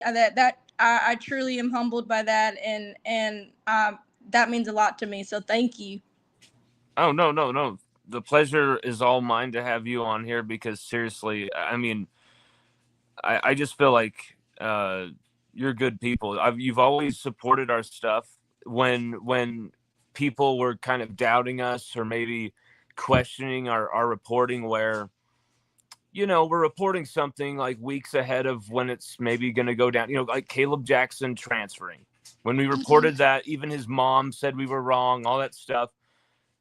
I truly am humbled by that, and that means a lot to me. So thank you. Oh, no, no, no. The pleasure is all mine to have you on here because seriously, I mean, I just feel like you're good people. You've always supported our stuff when people were kind of doubting us or maybe questioning our reporting where we're reporting something like weeks ahead of when it's maybe going to go down, like Caleb Jackson transferring. When we reported that, even his mom said we were wrong, all that stuff.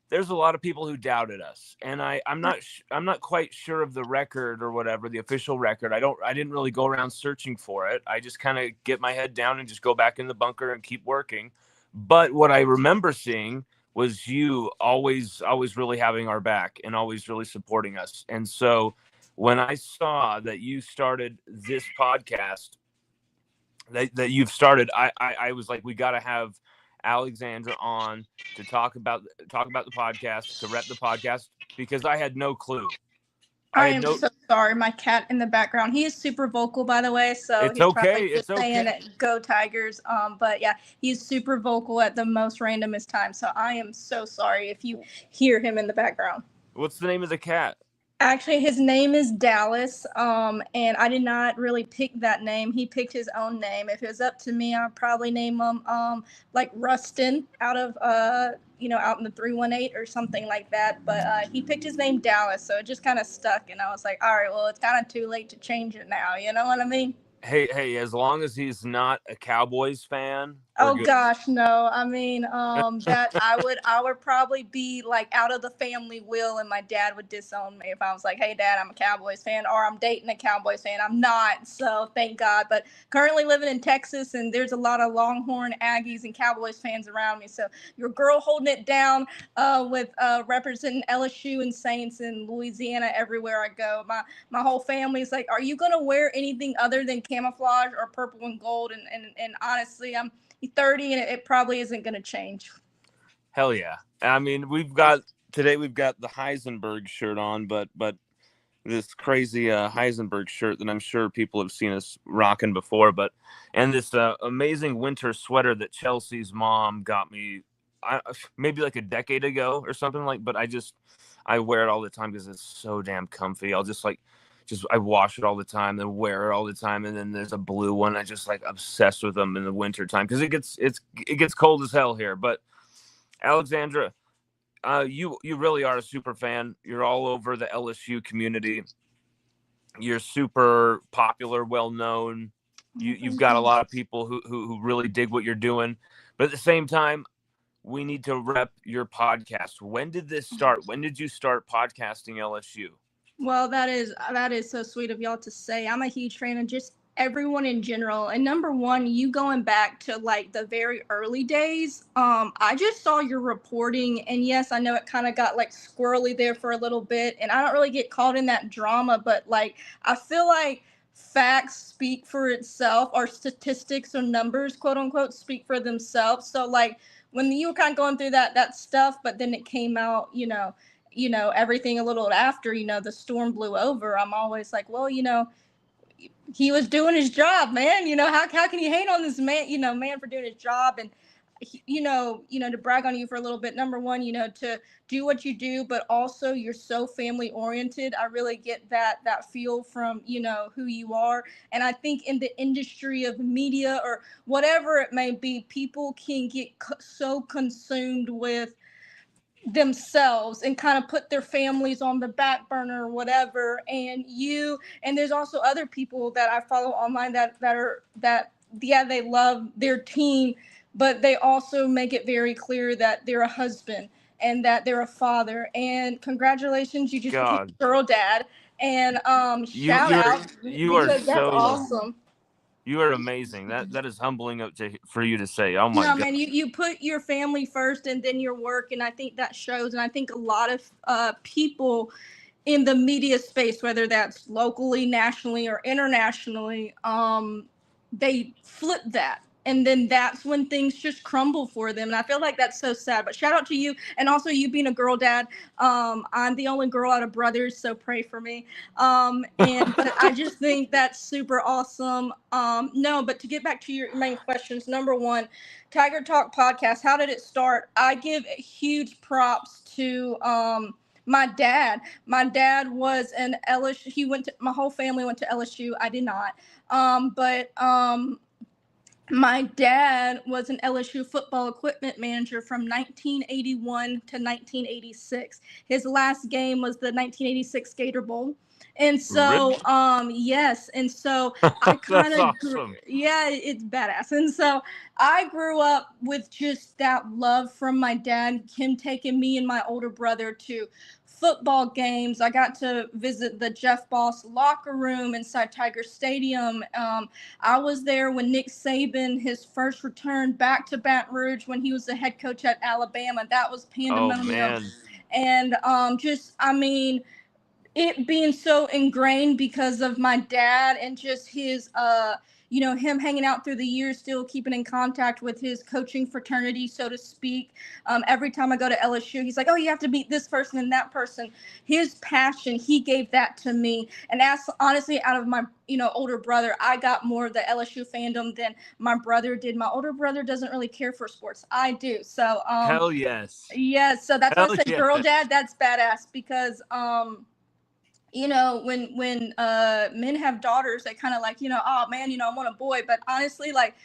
There's a lot of people who doubted us, and I'm not quite sure of the record or whatever, the official record. I didn't really go around searching for it. I just kind of get my head down and just go back in the bunker and keep working. But what I remember seeing was you always really having our back and always really supporting us. And so when I saw that you started this podcast that you've started, I was like, we got to have Alexandra on to talk about the podcast, to rep the podcast, because I had no clue. I am so sorry. My cat in the background. He is super vocal, by the way. So it's he's okay. Probably just saying "Go Tigers." But yeah, he's super vocal at the most randomest time. So I am so sorry if you hear him in the background. What's the name of the cat? Actually, his name is Dallas, and I did not really pick that name. He picked his own name. If it was up to me, I'd probably name him like Rustin out of out in the 318 or something like that. But he picked his name Dallas, so it just kind of stuck, and I was like, all right, well, it's kind of too late to change it now. You know what I mean? Hey, as long as he's not a Cowboys fan. Oh gosh, no. I mean, that I would probably be like out of the family will, and my dad would disown me if I was like, "Hey, Dad, I'm a Cowboys fan," or "I'm dating a Cowboys fan." I'm not, so thank God. But currently living in Texas, and there's a lot of Longhorn, Aggies, and Cowboys fans around me. So your girl holding it down, with representing LSU and Saints in Louisiana everywhere I go. My whole family's like, "Are you gonna wear anything other than camouflage or purple and gold?" And honestly, I'm 30 and it probably isn't going to change. Hell yeah. I mean, we've got the Heisenberg shirt on, but this crazy Heisenberg shirt that I'm sure people have seen us rocking before, and this amazing winter sweater that Chelsea's mom got me maybe like a decade ago or something but I wear it all the time because it's so damn comfy. I'll just I wash it all the time, then wear it all the time. And then there's a blue one. I just obsessed with them in the winter time because it gets cold as hell here. But Alexandra, you really are a super fan. You're all over the LSU community. You're super popular, well known. You've got a lot of people who really dig what you're doing. But at the same time, we need to rep your podcast. When did this start? When did you start podcasting LSU? Well, that is so sweet of y'all to say. I'm a huge fan of just everyone in general. And number one, you going back to like the very early days. I just saw your reporting, and yes, I know it kind of got like squirrely there for a little bit, and I don't really get caught in that drama, but like I feel like facts speak for itself, or statistics or numbers, quote unquote, speak for themselves. So like when you were kind of going through that stuff, but then it came out, everything a little after, the storm blew over, I'm always like, well, he was doing his job, man. How can you hate on this man, man for doing his job? And, to brag on you for a little bit, number one, to do what you do, but also you're so family oriented. I really get that feel from, who you are. And I think in the industry of media or whatever it may be, people can get so consumed with themselves and kind of put their families on the back burner or whatever. And there's also other people that I follow online that yeah, they love their team, but they also make it very clear that they're a husband and that they're a father. And congratulations, you just became a girl dad. And shout out, because that's awesome. You are amazing. That is humbling for you to say. Oh my God. Man, you put your family first and then your work, and I think that shows. And I think a lot of people in the media space, whether that's locally, nationally, or internationally, they flip that. and then that's when things just crumble for them, and I feel like that's so sad. But shout out to you, and also you being a girl dad. I'm the only girl out of brothers, so pray for me. And but I just think that's super awesome. No, but to get back to your main questions, number one, Tiger Talk podcast, how did it start? I give huge props to my dad. My dad was an LSU. He went to, my whole family went to LSU. I did not. But my dad was an LSU football equipment manager from 1981 to 1986. His last game was the 1986 Gator Bowl. And so, Really? yes, and so I kind That's of, awesome. yeah, it's badass. And so I grew up with just that love from my dad, him taking me and my older brother to football games. I got to visit the Jeff Boss locker room inside Tiger Stadium. I was there when Nick Saban, his first return back to Baton Rouge when he was the head coach at Alabama. That was Oh pandemonium. man. And just, I mean, it being so ingrained because of my dad and just his him hanging out through the years, still keeping in contact with his coaching fraternity, so to speak. Every time I go to LSU, he's like, oh, you have to meet this person and that person. His passion, he gave that to me. And as honestly, out of my older brother, I got more of the LSU fandom than my brother did. My older brother doesn't really care for sports. I do. So Hell yes. yeah, so that's why I Hell said yes. girl dad, that's badass. Because when men have daughters, they kind of like, oh man, I want a boy. But honestly, like,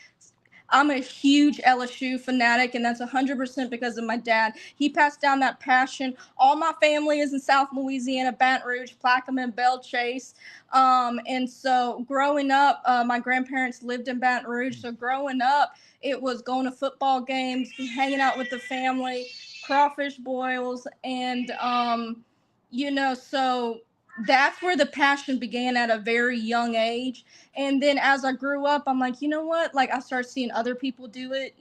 I'm a huge LSU fanatic, and that's 100% because of my dad. He passed down that passion. All my family is in South Louisiana, Baton Rouge, Plaquemine, Belle Chase. And so growing up, my grandparents lived in Baton Rouge. So growing up, it was going to football games, hanging out with the family, crawfish boils, and so that's where the passion began at a very young age. And then as I grew up, I'm like, you know what? Like, I started seeing other people do it,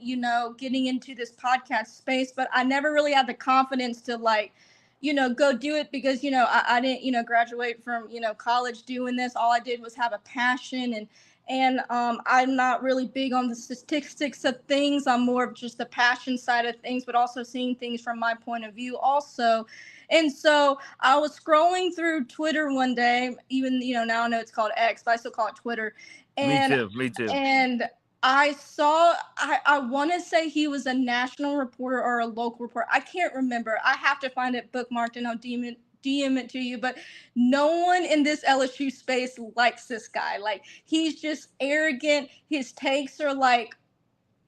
getting into this podcast space, but I never really had the confidence to, like, go do it because, I didn't, graduate from, college doing this. All I did was have a passion, and I'm not really big on the statistics of things. I'm more of just the passion side of things, but also seeing things from my point of view also. And so I was scrolling through Twitter one day, even, now I know it's called X, but I still call it Twitter. Me And too. Me too. and I saw, I want to say he was a national reporter or a local reporter. I can't remember. I have to find it bookmarked and I'll DM it to you. But no one in this LSU space likes this guy. Like, he's just arrogant. His takes are like,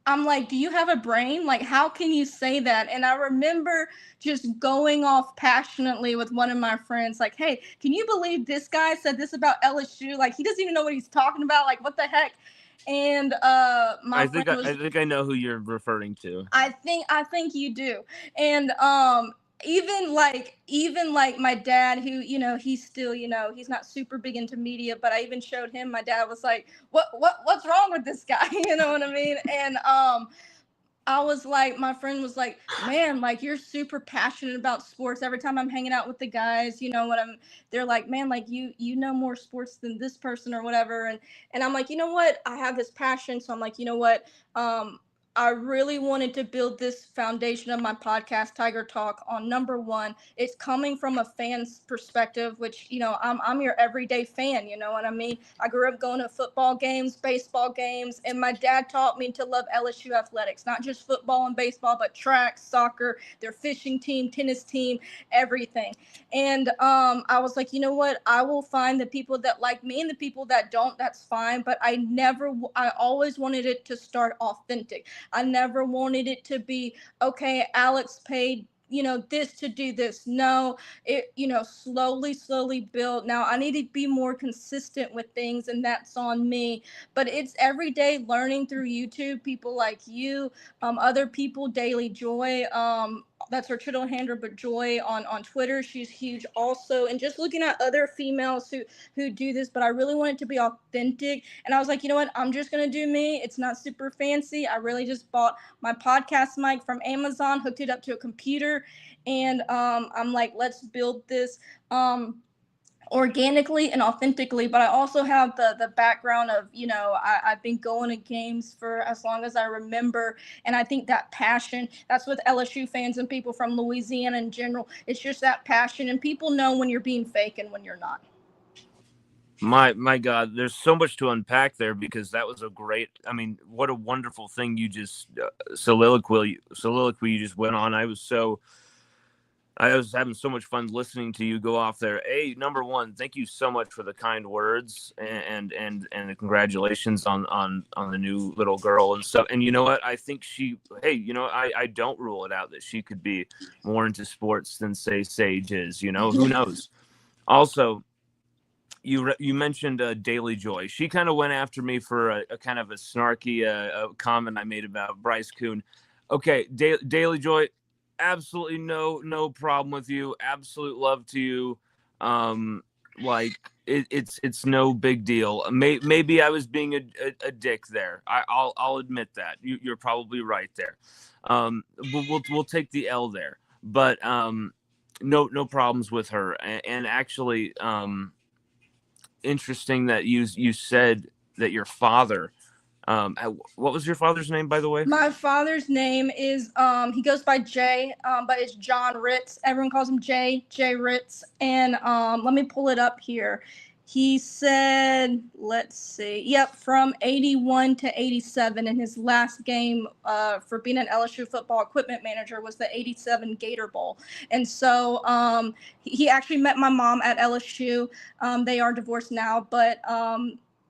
I'm like, do you have a brain? Like, how can you say that? And I remember just going off passionately with one of my friends, like, hey, can you believe this guy said this about LSU? Like, he doesn't even know what he's talking about. Like, what the heck? And my I friend think I, was, I think I know who you're referring to. I think you do. And even like my dad, who, he's still, he's not super big into media, but I even showed him. My dad was like, what's wrong with this guy? You know what I mean? And I was like, my friend was like, man, like, you're super passionate about sports. Every time I'm hanging out with the guys, they're like, man, like, you know more sports than this person or whatever. And I'm like, you know what? I have this passion. So I'm like, you know what? I really wanted to build this foundation of my podcast, Tiger Talk, on number one. It's coming from a fan's perspective, which, I'm your everyday fan. You know what I mean? I grew up going to football games, baseball games, and my dad taught me to love LSU athletics, not just football and baseball, but track, soccer, their fishing team, tennis team, everything. And I was like, you know what? I will find the people that like me and the people that don't. That's fine. But I always wanted it to start authentic. I never wanted it to be, okay, Alex paid, this to do this. No, it, slowly built. Now I need to be more consistent with things, and that's on me. But it's every day learning through YouTube, people like you, other people, Daily Joy, that's her Twitter handler, but Joy on Twitter, she's huge also. And just looking at other females who do this, but I really want it to be authentic. And I was like, you know what? I'm just gonna do me. It's not super fancy. I really just bought my podcast mic from Amazon, hooked it up to a computer, and I'm like, let's build this. organically and authentically, but I also have the background of, I've been going to games for as long as I remember, and I think that passion, that's with LSU fans and people from Louisiana in general. It's just that passion, and people know when you're being fake and when you're not. My God, there's so much to unpack there, because that was a great. I mean, what a wonderful thing you just soliloquy you just went on. I was having so much fun listening to you go off there. Number one, thank you so much for the kind words and the congratulations on the new little girl and stuff. And you know what? I think I don't rule it out that she could be more into sports than say Sage is. Who knows? Also, you mentioned Daily Joy. She kind of went after me for a kind of a snarky comment I made about Bryce Coon. Okay, Daily Joy, absolutely no problem with you. Absolute love to you. It's no big deal. Maybe I was being a dick there. I'll admit that. You're probably right there. We'll take the L there. But no problems with her. And actually, interesting that you said that your father, what was your father's name, by the way? My father's name is he goes by Jay, but it's John Ritz. Everyone calls him Jay Ritz. And let me pull it up here. He said, let's see, yep, from 81 to 87, and his last game for being an LSU football equipment manager was the 87 Gator Bowl. And so he actually met my mom at LSU. They are divorced now, but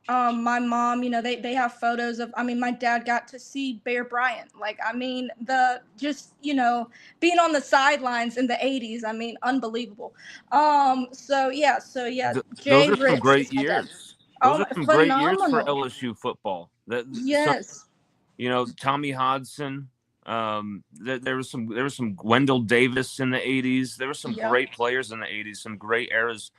my mom, they have photos of, my dad got to see Bear Bryant. Being on the sidelines in the 80s, unbelievable. So yeah, Those Jay are some Ritz great is my dad. years. Those Oh, are some great years for phenomenal. LSU football. Yes. Tommy Hodson. There was some Wendell Davis in the 80s. There were some Yep. great players in the 80s, some great eras.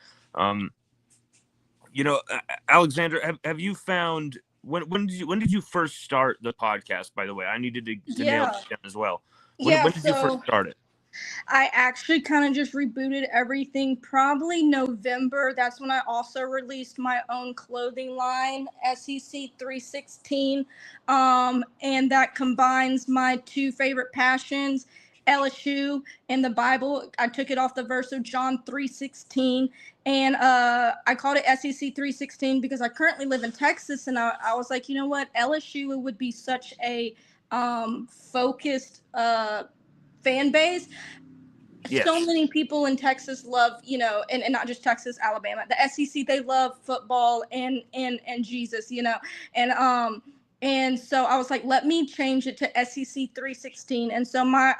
Alexandra, have you found when did you first start the podcast? By the way, I needed to nail Yeah. it down as well. Yeah. When did you first So start it? I actually kind of just rebooted everything probably November. That's when I also released my own clothing line, SEC 316. And that combines my two favorite passions, LSU and the Bible. I took it off the verse of John 3:16. And I called it SEC 316 because I currently live in Texas. And I was like, you know what? LSU would be such a focused fan base. Yes. So many people in Texas love, and not just Texas, Alabama, the SEC. They love football and Jesus, and so I was like, let me change it to SEC 316. And so my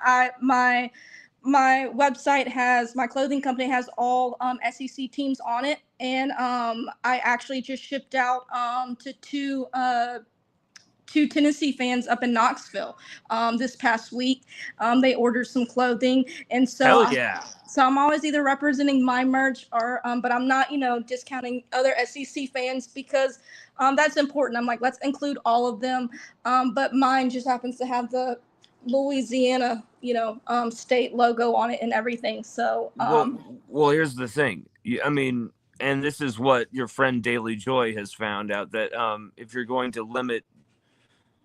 website has, my clothing company has all SEC teams on it, and I actually just shipped out to two Tennessee fans up in Knoxville this past week. They ordered some clothing, and Hell yeah. So I'm always either representing my merch or, but I'm not, discounting other SEC fans because that's important. I'm like, let's include all of them. But mine just happens to have the Louisiana, state logo on it and everything. So, well, here's the thing. And this is what your friend Daily Joy has found out, that if you're going to limit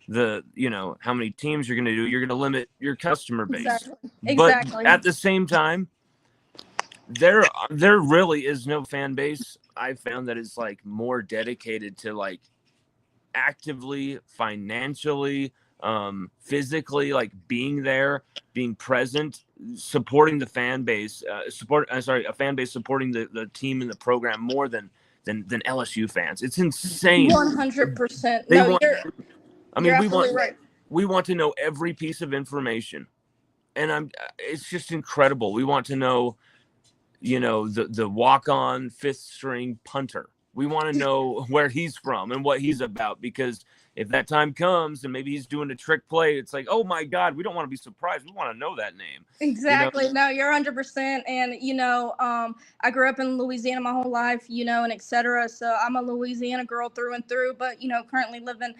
how many teams you're going to do, you're going to limit your customer base. Exactly. But at the same time, there really is no fan base I found that is like more dedicated to like actively, financially, physically, like being there, being present, supporting the fan base, a fan base supporting the team and the program more than LSU fans. It's insane. 100%. They No, want, you're absolutely right. We want to know every piece of information, and it's just incredible. We want to know, the walk-on fifth string punter. We want to know where he's from and what he's about, because if that time comes and maybe he's doing a trick play, it's like, oh my God, we don't want to be surprised. We want to know that name. Exactly. No, you're 100%. And, I grew up in Louisiana my whole life, and et cetera. So I'm a Louisiana girl through and through, but, currently living,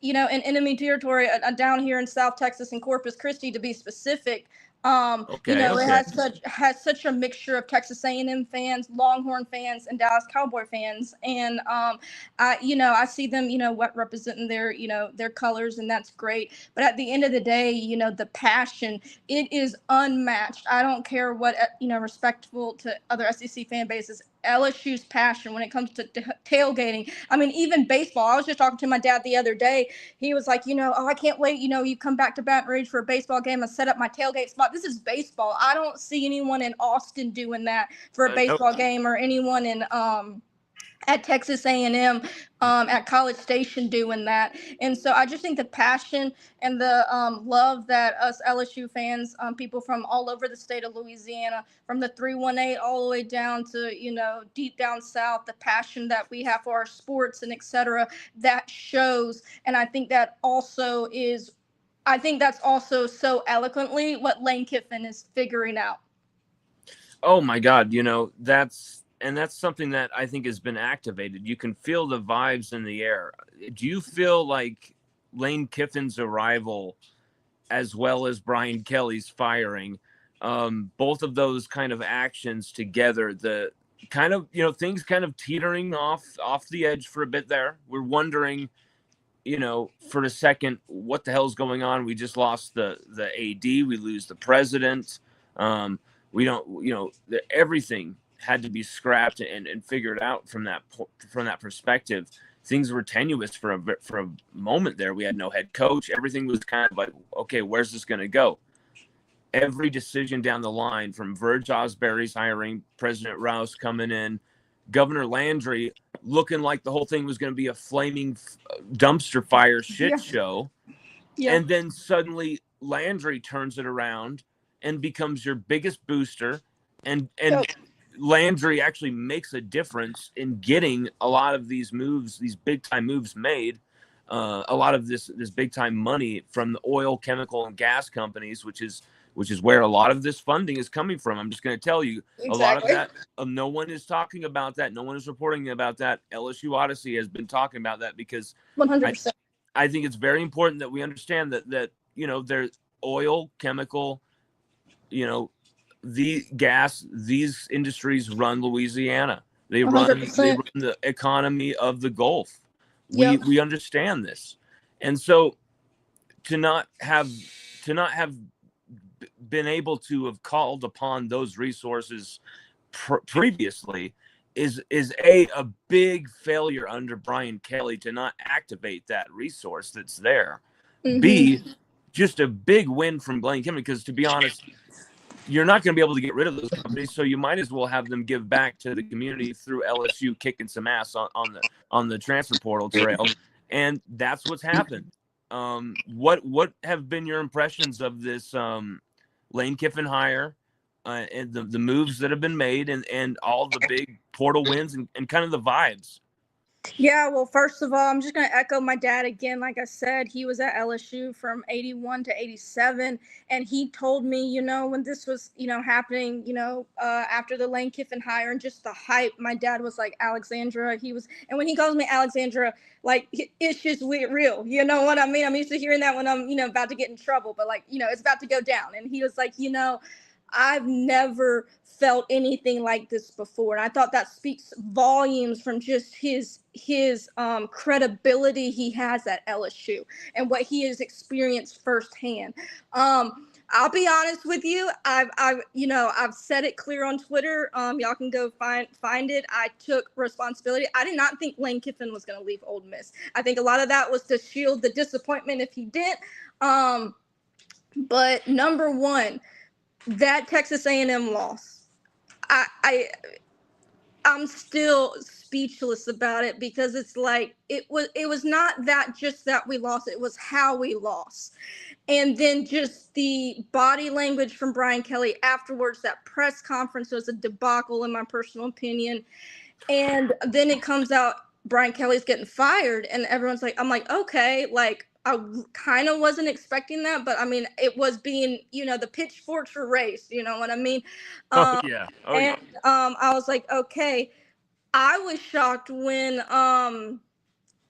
in enemy territory down here in South Texas in Corpus Christi, to be specific. Okay, It okay. has such a mixture of Texas A&M fans, Longhorn fans, and Dallas Cowboy fans, and I see them, what representing their colors, and that's great. But at the end of the day, the passion, it is unmatched. I don't care what respectful to other SEC fan bases. LSU's passion when it comes to tailgating. I mean, even baseball. I was just talking to my dad the other day. He was like, oh, I can't wait. You come back to Baton Rouge for a baseball game and set up my tailgate spot. This is baseball. I don't see anyone in Austin doing that for a Nope. baseball game, or anyone in at Texas A&M, at College Station doing that. And so I just think the passion and the love that us LSU fans, people from all over the state of Louisiana, from the 318 all the way down to, deep down south, the passion that we have for our sports and etc., that shows. And I think that's also so eloquently what Lane Kiffin is figuring out. Oh my God, that's something that I think has been activated. You can feel the vibes in the air. Do you feel like Lane Kiffin's arrival, as well as Brian Kelly's firing, both of those kind of actions together, the kind of, things kind of teetering off the edge for a bit there? We're wondering, for a second, what the hell's going on? We just lost the AD, we lose the president. We don't, everything had to be scrapped and figured out from that perspective. Things were tenuous for a moment there. We had no head coach. Everything was kind of like, okay, where's this going to go? Every decision down the line, from Verge Osberry's hiring, President Rouse coming in, Governor Landry looking like the whole thing was going to be a flaming dumpster fire shit show. Yeah. And then suddenly Landry turns it around and becomes your biggest booster. And Landry actually makes a difference in getting a lot of these moves, these big time moves made. A lot of this big time money from the oil, chemical, and gas companies, which is where a lot of this funding is coming from. I'm just going to tell you, Exactly. a lot of that, no one is talking about that. No one is reporting about that. LSU Odyssey has been talking about that because 100%. I think it's very important that we understand that there's oil, chemical, the gas, these industries run Louisiana. They run the economy of the Gulf. We understand this. And so to not have been able to have called upon those resources previously is a big failure under Brian Kelly to not activate that resource that's there. Mm-hmm. B, just a big win from Lane Kiffin, because to be honest, you're not going to be able to get rid of those companies, so you might as well have them give back to the community through LSU kicking some ass on the transfer portal trail, and that's what's happened. What have been your impressions of this Lane Kiffin hire, and the moves that have been made, and all the big portal wins and kind of the vibes? Yeah, well, first of all, I'm just going to echo my dad again. Like I said, he was at LSU from 81 to 87. And he told me, when this was, happening, after the Lane Kiffin hire and just the hype, my dad was like, Alexandra, and when he calls me Alexandra, like, it's just real. You know what I mean? I'm used to hearing that when I'm, about to get in trouble, but like, it's about to go down. And he was like, I've never felt anything like this before. And I thought that speaks volumes from just his credibility he has at LSU and what he has experienced firsthand. I'll be honest with you. I've said it clear on Twitter. Y'all can go find it. I took responsibility. I did not think Lane Kiffin was going to leave Ole Miss. I think a lot of that was to shield the disappointment if he didn't. But number one, that Texas A&M loss, I'm still speechless about it, because it's like it was not that just that we lost, it was how we lost. And then just the body language from Brian Kelly afterwards, that press conference was a debacle in my personal opinion. And then it comes out Brian Kelly's getting fired, and everyone's like, I'm like, okay, like, I kind of wasn't expecting that, but I mean, it was being, the pitchforks were raised, you know what I mean? Yeah. I was like, okay. I was shocked when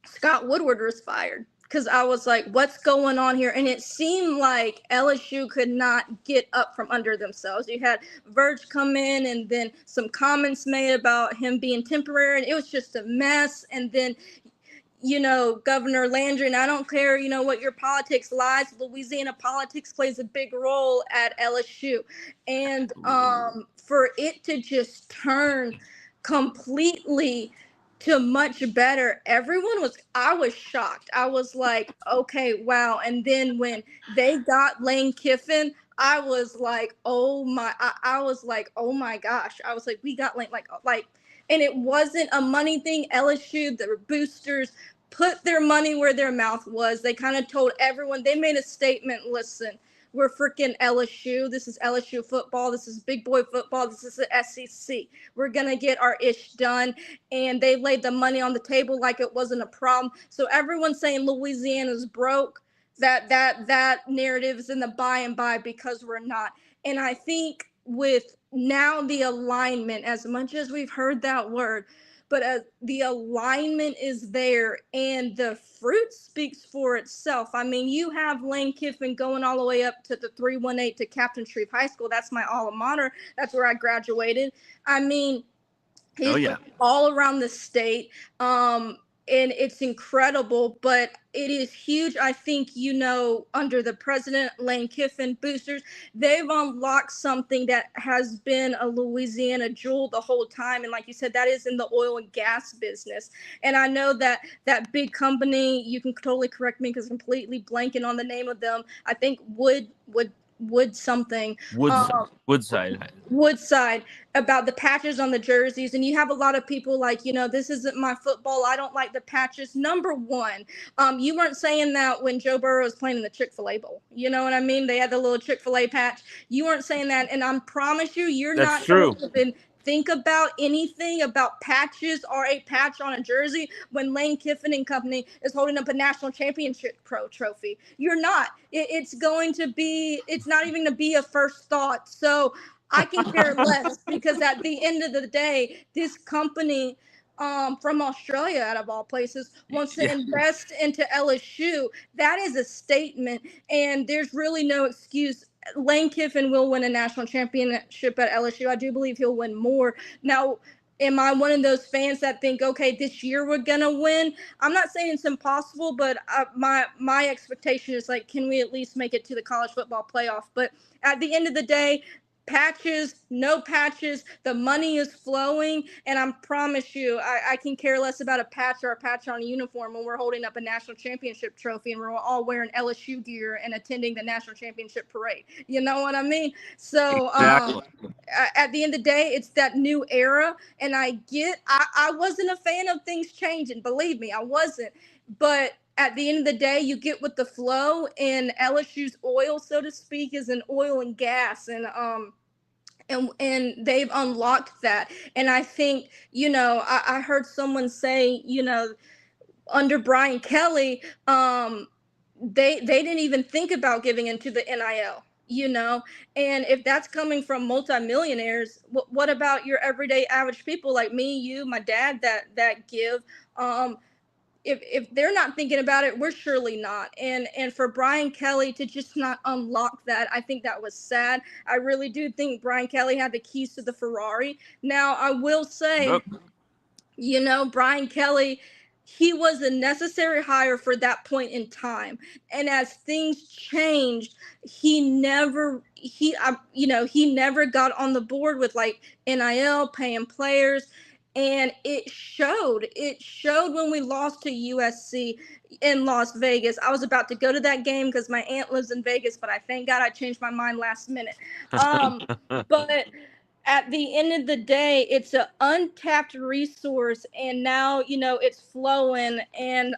Scott Woodward was fired. because I was like, what's going on here? And it seemed like LSU could not get up from under themselves. You had Verge come in, and then some comments made about him being temporary, and it was just a mess. And then, Governor Landry, and I don't care, what your politics lies, Louisiana politics plays a big role at LSU. And for it to just turn completely to much better, I was shocked. I was like, okay, wow. And then when they got Lane Kiffin, I was like, I was like, oh my gosh. I was like, we got Lane, and it wasn't a money thing. LSU, the boosters, put their money where their mouth was. They kind of told everyone, they made a statement, listen, we're freaking LSU. This is LSU football. This is big boy football. This is the SEC. We're going to get our ish done. And they laid the money on the table like it wasn't a problem. So everyone's saying Louisiana's broke. That narrative is in the by and by, because we're not. And I think with now the alignment, as much as we've heard that word, but the alignment is there and the fruit speaks for itself. I mean, you have Lane Kiffin going all the way up to the 318 to Captain Shreve High School. That's my alma mater. That's where I graduated. I mean, he's all around the state. And it's incredible, but it is huge. I think, under the president, Lane Kiffin, boosters, they've unlocked something that has been a Louisiana jewel the whole time. And like you said, that is in the oil and gas business. And I know that big company, you can totally correct me because I'm completely blanking on the name of them. I think Woodside, about the patches on the jerseys. And you have a lot of people like, this isn't my football, I don't like the patches. Number one, you weren't saying that when Joe Burrow was playing in the Chick-fil-A Bowl. You know what I mean? They had the little Chick-fil-A patch. You weren't saying that. And I promise you're That's not true. going to think about anything about patches or a patch on a jersey when Lane Kiffin and company is holding up a national championship trophy. You're not. It's not even going to be a first thought. So I can care less, because at the end of the day, this company from Australia, out of all places, wants to invest into LSU. That is a statement, and there's really no excuse. Lane Kiffin will win a national championship at LSU. I do believe he'll win more. Now, am I one of those fans that think, okay, this year we're going to win? I'm not saying it's impossible, but my expectation is, like, can we at least make it to the college football playoff? But at the end of the day, patches, no patches, the money is flowing, and I promise you, I can care less about a patch or a patch on a uniform when we're holding up a national championship trophy and we're all wearing LSU gear and attending the national championship parade. You know what I mean? So at the end of the day, it's that new era, and I wasn't a fan of things changing. Believe me, I wasn't. But at the end of the day, you get with the flow, and LSU's oil, so to speak, is an oil and gas, and they've unlocked that. And I think, I heard someone say, under Brian Kelly, they didn't even think about giving into the NIL. And if that's coming from multimillionaires, what about your everyday average people like me, you, my dad, that give? If they're not thinking about it, we're surely not. And for Brian Kelly to just not unlock that, I think that was sad. I really do think Brian Kelly had the keys to the Ferrari. Now, I will say, Brian Kelly, he was a necessary hire for that point in time. And as things changed, he never got on the board with, like, NIL, paying players. And it showed when we lost to USC in Las Vegas. I was about to go to that game because my aunt lives in Vegas, but I thank God I changed my mind last minute. But at the end of the day, it's an untapped resource, and now it's flowing. And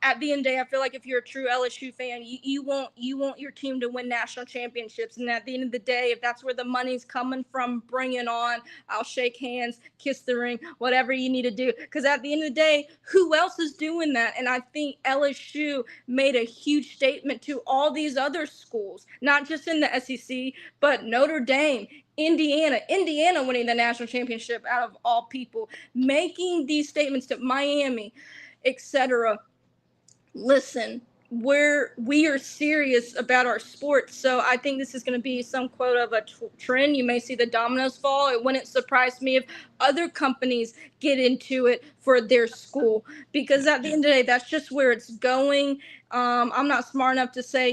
at the end of the day, I feel like if you're a true LSU fan, you want your team to win national championships. And at the end of the day, if that's where the money's coming from, bring it on. I'll shake hands, kiss the ring, whatever you need to do. Because at the end of the day, who else is doing that? And I think LSU made a huge statement to all these other schools, not just in the SEC, but Notre Dame, Indiana winning the national championship out of all people, making these statements to Miami, etc. Listen, we are serious about our sports. So I think this is going to be some quote of a trend. You may see the dominoes fall. It wouldn't surprise me if other companies get into it for their school, because at the end of the day, that's just where it's going. I'm not smart enough to say,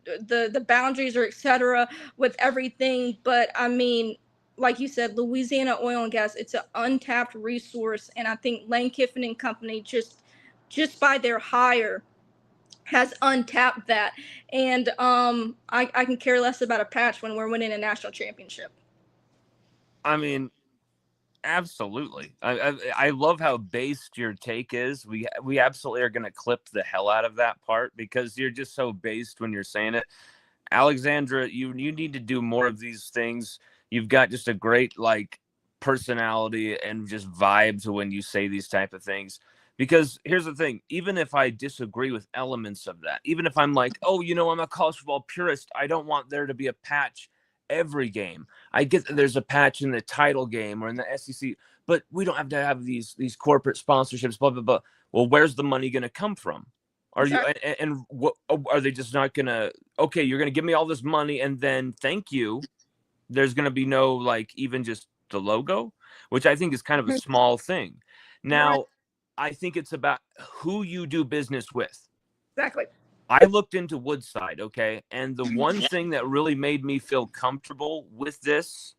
the boundaries or etc. with everything, but I mean, like you said, Louisiana oil and gas, it's an untapped resource, and I think Lane Kiffin and Company just by their hire has untapped that. And I can care less about a patch when we're winning a national championship. I mean, absolutely. I love how based your take is. We absolutely are going to clip the hell out of that part because you're just so based when you're saying it. Alexandra, you need to do more of these things. You've got just a great personality and just vibe to when you say these type of things. Because here's the thing, even if I disagree with elements of that, even if I'm like, oh, I'm a college football purist, I don't want there to be a patch every game. I get that there's a patch in the title game or in the SEC, but we don't have to have these corporate sponsorships, blah, blah, blah. Well, where's the money going to come from? Are you Exactly. and what are they just not gonna? Okay, you're gonna give me all this money, and then thank you. There's gonna be no even just the logo, which I think is kind of a small thing. Right. Now, I think it's about who you do business with. Exactly. I looked into Woodside, okay, and the one thing that really made me feel comfortable with this,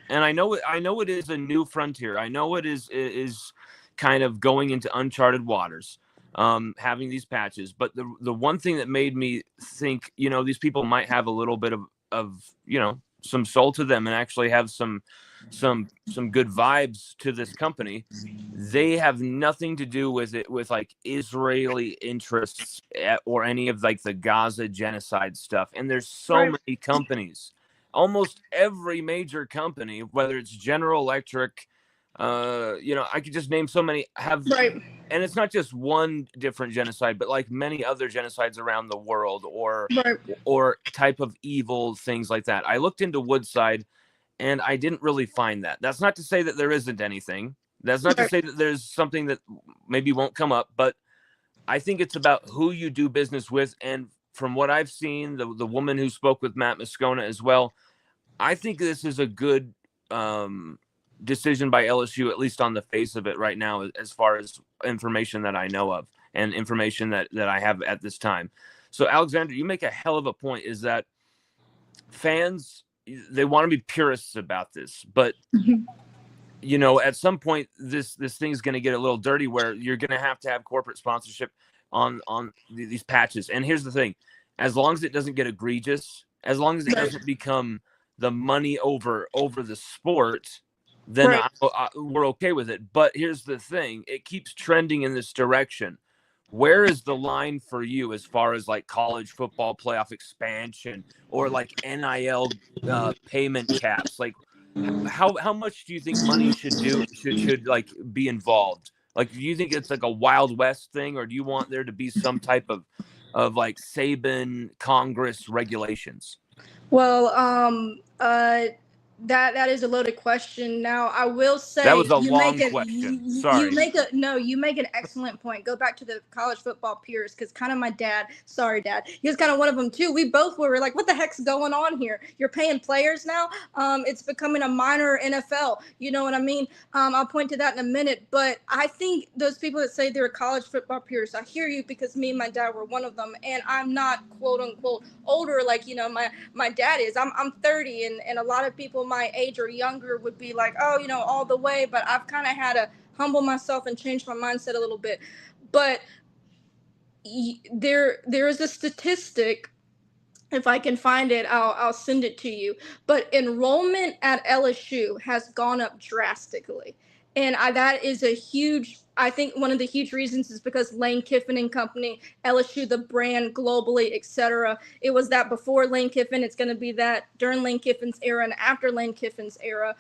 and I know it is a new frontier. I know it is kind of going into uncharted waters, having these patches. But the one thing that made me think, these people might have a little bit of some soul to them and actually have some good vibes to this company. They have nothing to do with it with Israeli interests or any of the Gaza genocide stuff. And there's so Right. many companies, almost every major company, whether it's General Electric, I could just name so many have, Right. and it's not just one different genocide, but many other genocides around the world Right. or type of evil things like that. I looked into Woodside and I didn't really find that. That's not to say that there isn't anything. That's not to Right. say that there's something that maybe won't come up, but I think it's about who you do business with. And from what I've seen, the woman who spoke with Matt Moscona as well, I think this is a good decision by LSU, at least on the face of it right now, as far as information that I know of and information that I have at this time. So, Alexander, you make a hell of a point, is that fans, they want to be purists about this, but at some point this thing's going to get a little dirty where you're going to have corporate sponsorship on these patches. And here's the thing, as long as it doesn't get egregious, as long as it doesn't become the money over the sport, then Right. we're okay with it. But here's the thing, it keeps trending in this direction. Where is the line for you as far as college football playoff expansion or NIL payment caps? How much do you think money should be involved? Do you think it's a Wild West thing, or do you want there to be some type of Saban Congress regulations? Well, that is a loaded question. Now, I will That say was a long question. Sorry. you make an excellent point. Go back to the college football peers, because kind of my dad. Sorry, Dad. He was kind of one of them too. We both were like, "What the heck's going on here? You're paying players now. It's becoming a minor NFL. You know what I mean?" I'll point to that in a minute. But I think those people that say they're college football peers, I hear you, because me and my dad were one of them, and I'm not quote unquote older like my dad is. I'm 30, and a lot of people my age or younger would be like, oh, all the way. But I've kind of had to humble myself and change my mindset a little bit. But there is a statistic. If I can find it, I'll send it to you. But enrollment at LSU has gone up drastically, and that is a huge. I think one of the huge reasons is because Lane Kiffin and Company, LSU, the brand globally, etc. It was that before Lane Kiffin. It's going to be that during Lane Kiffin's era and after Lane Kiffin's era.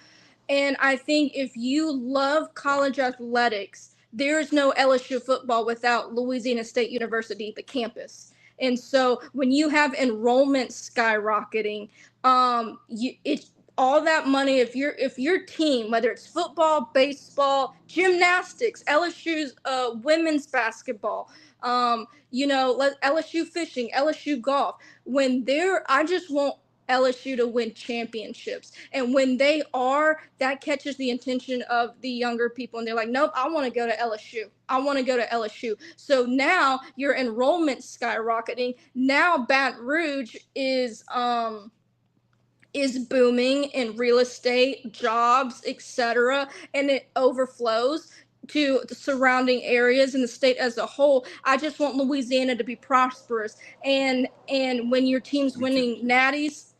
And I think if you love college athletics, there is no LSU football without Louisiana State University, the campus. And so when you have enrollment skyrocketing, it all that money, if your team, whether it's football, baseball, gymnastics, LSU's women's basketball, LSU fishing, LSU golf. I just want LSU to win championships. And when they are, that catches the attention of the younger people. And they're like, nope, I want to go to LSU. I want to go to LSU. So now your enrollment skyrocketing. Now Baton Rouge is booming in real estate, jobs, etc., and it overflows to the surrounding areas and the state as a whole. I just want Louisiana to be prosperous, and when your team's winning natties,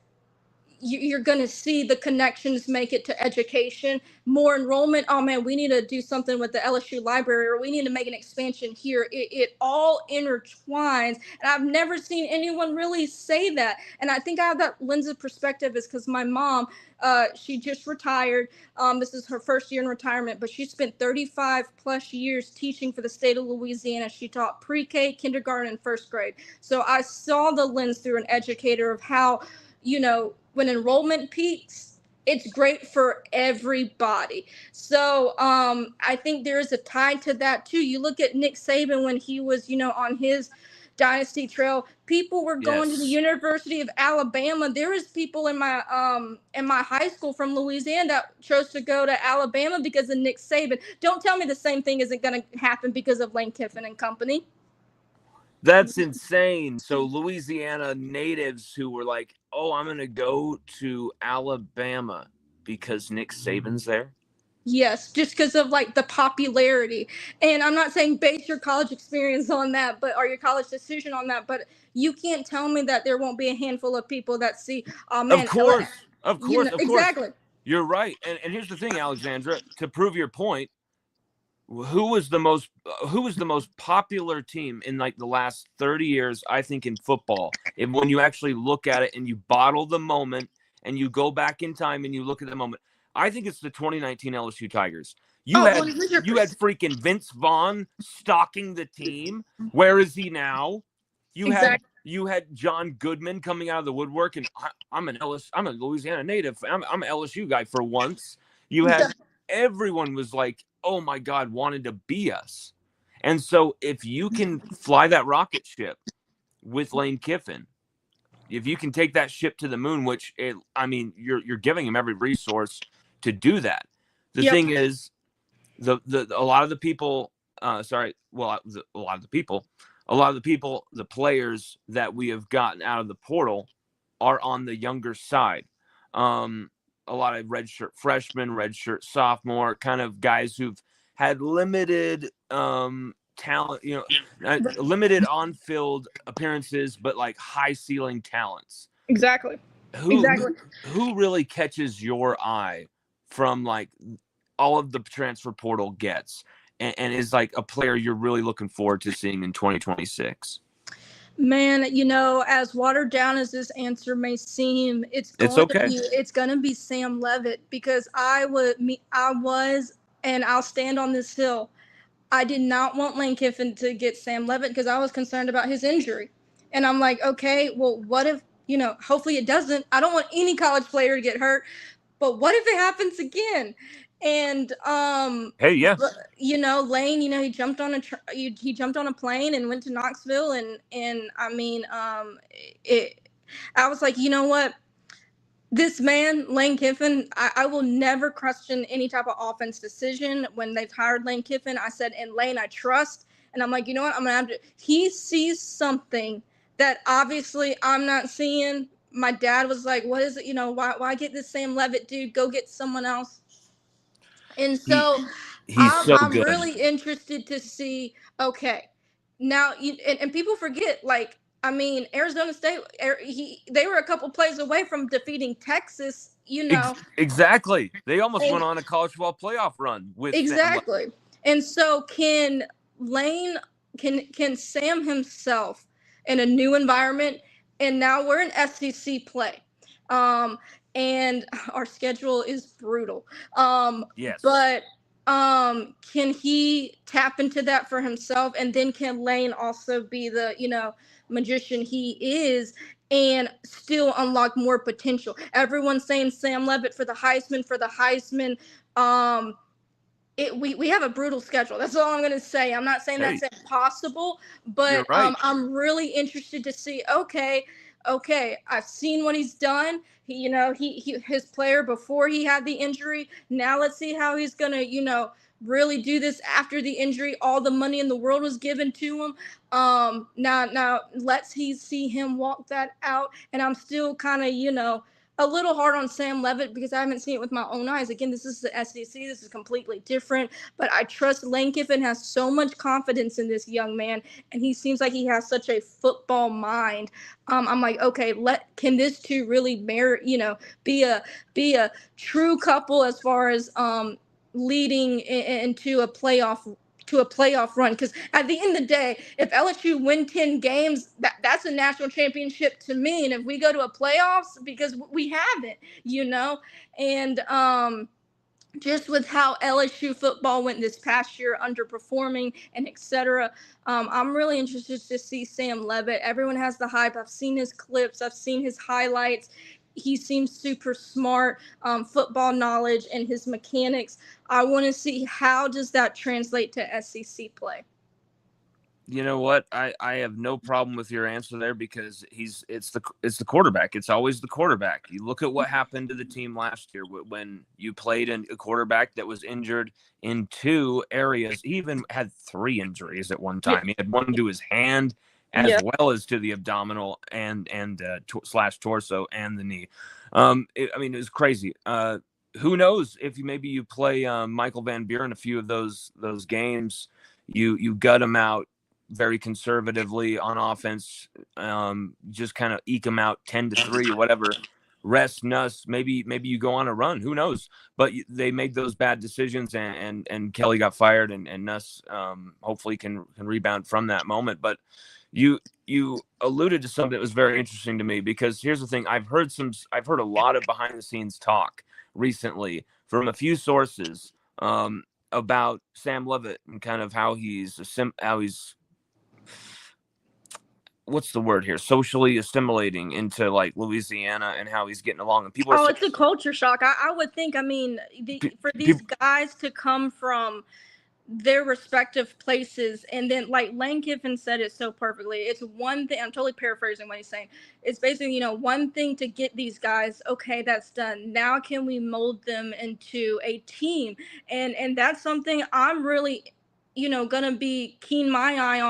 you're going to see the connections make it to education, more enrollment. Oh man, we need to do something with the LSU library, or we need to make an expansion here. It all intertwines, and I've never seen anyone really say that. And I think I have that lens of perspective is because my mom, she just retired. This is her first year in retirement, but she spent 35 plus years teaching for the state of Louisiana. She taught pre-K, kindergarten, and first grade. So I saw the lens through an educator of how, when enrollment peaks, it's great for everybody. So I think there is a tie to that too. You look at Nick Saban when he was, on his dynasty trail. People were going to the Yes. University of Alabama. There is people in my high school from Louisiana that chose to go to Alabama because of Nick Saban. Don't tell me the same thing isn't going to happen because of Lane Kiffin and company. That's insane. So Louisiana natives who were like, "Oh, I'm going to go to Alabama because Nick Saban's there." Yes, just because of like the popularity. And I'm not saying base your college experience on that, or your college decision on that, but you can't tell me that there won't be a handful of people that see, oh Of man, course. Of course. Of course. exactly. You're right. And here's the thing, Alexandra, to prove your point, who was the most popular team in like the last 30 years, I think, in football? And when you actually look at it and you bottle the moment and you go back in time and you look at the moment, I think it's the 2019 LSU Tigers. You Oh, had 100%. freaking Vince Vaughn stalking the team. Where is he now? Exactly. You had John Goodman coming out of the woodwork, and I'm a Louisiana native. I'm an LSU guy for once. You had everyone was like, oh my God, wanted to be us. And so if you can fly that rocket ship with Lane Kiffin, if you can take that ship to the moon, you're giving him every resource to do that. The Yep. thing is, a lot of the people, the players that we have gotten out of the portal are on the younger side. A lot of redshirt freshmen, redshirt sophomore, kind of guys who've had limited talent, limited on-field appearances, but like high ceiling talents. Exactly. Who really catches your eye from like all of the transfer portal gets and is like a player you're really looking forward to seeing in 2026? Man, as watered down as this answer may seem, it's It's going to okay. be Sam Levitt, because and I'll stand on this hill. I did not want Lane Kiffin to get Sam Levitt because I was concerned about his injury. And I'm like, okay, well, what if, hopefully it doesn't. I don't want any college player to get hurt, but what if it happens again? And Hey, yeah. Lane, he jumped on he jumped on a plane and went to Knoxville, and I mean, I was like, you know what? This man, Lane Kiffin, I will never question any type of offense decision. When they've hired Lane Kiffin, I said, and Lane, I trust. And I'm like, you know what? I'm going to have to. He sees something that obviously I'm not seeing. My dad was like, what is it? Why get this Sam Levitt dude? Go get someone else. And so He's so I'm good. really interested to see, okay, now, and people forget, like, I mean, Arizona State, they were a couple plays away from defeating Texas, Exactly. They almost went on a college football playoff run with exactly. And so can Lane, can Sam himself in a new environment, and now we're in SEC play, and our schedule is brutal. Yes. But can he tap into that for himself, and then can Lane also be the magician he is and still unlock more potential? Everyone's saying Sam Levitt for the Heisman. we have a brutal schedule. That's all I'm going to say. I'm not saying Hey, that's impossible, you're but right. I'm really interested to see. Okay, I've seen what he's done. He his player before he had the injury. Now let's see how he's going to really do this after the injury. All the money in the world was given to him. Now let's see him walk that out. And I'm still kind of a little hard on Sam Levitt because I haven't seen it with my own eyes. Again, this is the SEC. This is completely different. But I trust Lane Kiffin has so much confidence in this young man, and he seems like he has such a football mind. I'm like, okay, can this two really merit, be a true couple as far as leading into a playoff run, because at the end of the day, if LSU win 10 games, that's a national championship to me. And if we go to a playoffs, because we haven't, and just with how LSU football went this past year, underperforming and etc. I'm really interested to see Sam Levitt. Everyone has the hype. I've seen his clips. I've seen his highlights. He seems super smart, football knowledge and his mechanics. I want to see how does that translate to SEC play. You know what? I have no problem with your answer there because it's the quarterback. It's always the quarterback. You look at what happened to the team last year when you played a quarterback that was injured in two areas. He even had three injuries at one Yeah, time. He had one to his hand as yeah. well as to the abdominal and slash torso and the knee. I mean, it was crazy. Who knows if maybe you play Michael Van Buren a few of those games, you gut him out very conservatively on offense, just kind of eke them out 10-3 or whatever. Rest Nuss, maybe you go on a run. Who knows? But they made those bad decisions, and Kelly got fired, and Nuss hopefully can rebound from that moment. But you alluded to something that was very interesting to me because here's the thing: I've heard a lot of behind the scenes talk recently from a few sources about Sam Levitt and kind of how he's what's the word here, socially assimilating into like Louisiana and how he's getting along, and people are Oh, saying it's a culture shock. I would think. I mean, for these people, guys to come from their respective places, and then like Lane Kiffin said it so perfectly. It's one thing. I'm totally paraphrasing what he's saying. It's basically one thing to get these guys. Okay, that's done. Now can we mold them into a team? And that's something I'm really gonna be keen my eye